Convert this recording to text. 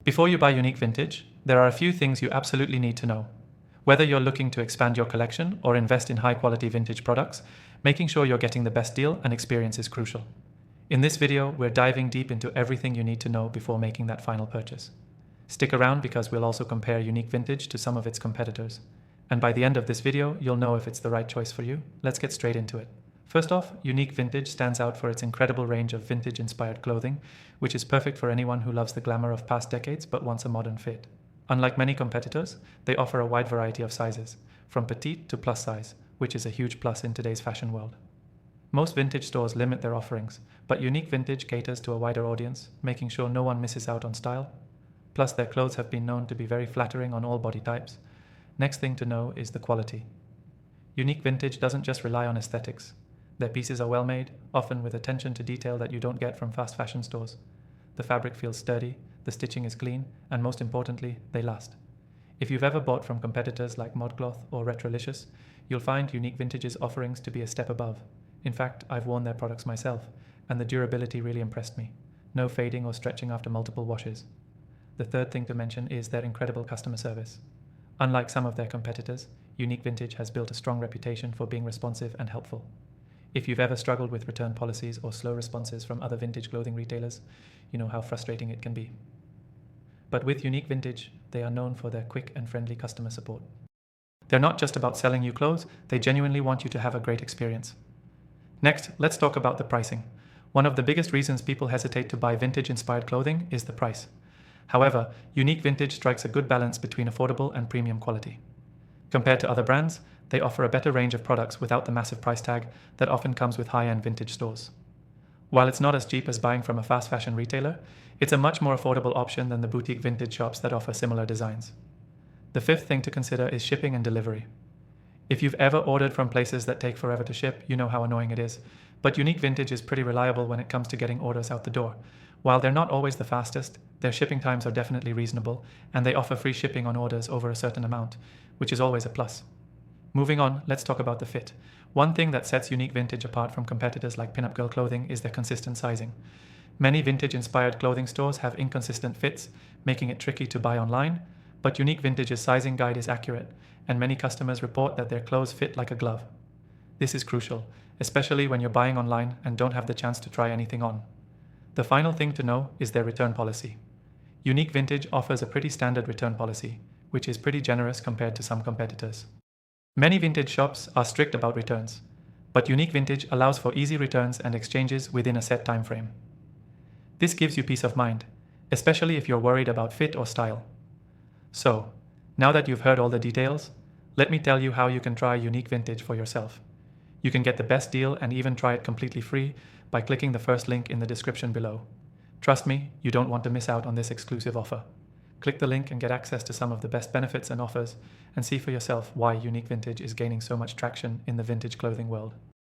Before you buy Unique Vintage, there are a few things you absolutely need to know. Whether you're looking to expand your collection or invest in high-quality vintage products, making sure you're getting the best deal and experience is crucial. In this video, we're diving deep into everything you need to know before making that final purchase. Stick around because we'll also compare Unique Vintage to some of its competitors. And by the end of this video, you'll know if it's the right choice for you. Let's get straight into it. First off, Unique Vintage stands out for its incredible range of vintage-inspired clothing, which is perfect for anyone who loves the glamour of past decades but wants a modern fit. Unlike many competitors, they offer a wide variety of sizes, from petite to plus size, which is a huge plus in today's fashion world. Most vintage stores limit their offerings, but Unique Vintage caters to a wider audience, making sure no one misses out on style. Plus, their clothes have been known to be very flattering on all body types. Next thing to know is the quality. Unique Vintage doesn't just rely on aesthetics. Their pieces are well made, often with attention to detail that you don't get from fast fashion stores. The fabric feels sturdy, the stitching is clean, and most importantly, they last. If you've ever bought from competitors like Modcloth or Retrolicious, you'll find Unique Vintage's offerings to be a step above. In fact, I've worn their products myself, and the durability really impressed me. No fading or stretching after multiple washes. The third thing to mention is their incredible customer service. Unlike some of their competitors, Unique Vintage has built a strong reputation for being responsive and helpful. If you've ever struggled with return policies or slow responses from other vintage clothing retailers, you know how frustrating it can be. But with Unique Vintage, they are known for their quick and friendly customer support. They're not just about selling you clothes, they genuinely want you to have a great experience. Next, let's talk about the pricing. One of the biggest reasons people hesitate to buy vintage-inspired clothing is the price. However, Unique Vintage strikes a good balance between affordable and premium quality. Compared to other brands, they offer a better range of products without the massive price tag that often comes with high-end vintage stores. While it's not as cheap as buying from a fast fashion retailer, it's a much more affordable option than the boutique vintage shops that offer similar designs. The fifth thing to consider is shipping and delivery. If you've ever ordered from places that take forever to ship, you know how annoying it is. But Unique Vintage is pretty reliable when it comes to getting orders out the door. While they're not always the fastest, their shipping times are definitely reasonable, and they offer free shipping on orders over a certain amount, which is always a plus. Moving on, let's talk about the fit. One thing that sets Unique Vintage apart from competitors like Pinup Girl clothing is their consistent sizing. Many vintage-inspired clothing stores have inconsistent fits, making it tricky to buy online, but Unique Vintage's sizing guide is accurate, and many customers report that their clothes fit like a glove. This is crucial, especially when you're buying online and don't have the chance to try anything on. The final thing to know is their return policy. Unique Vintage offers a pretty standard return policy, which is pretty generous compared to some competitors. Many vintage shops are strict about returns, but Unique Vintage allows for easy returns and exchanges within a set time frame. This gives you peace of mind, especially if you're worried about fit or style. So, now that you've heard all the details, let me tell you how you can try Unique Vintage for yourself. You can get the best deal and even try it completely free by clicking the first link in the description below. Trust me, you don't want to miss out on this exclusive offer. Click the link and get access to some of the best benefits and offers, and see for yourself why Unique Vintage is gaining so much traction in the vintage clothing world.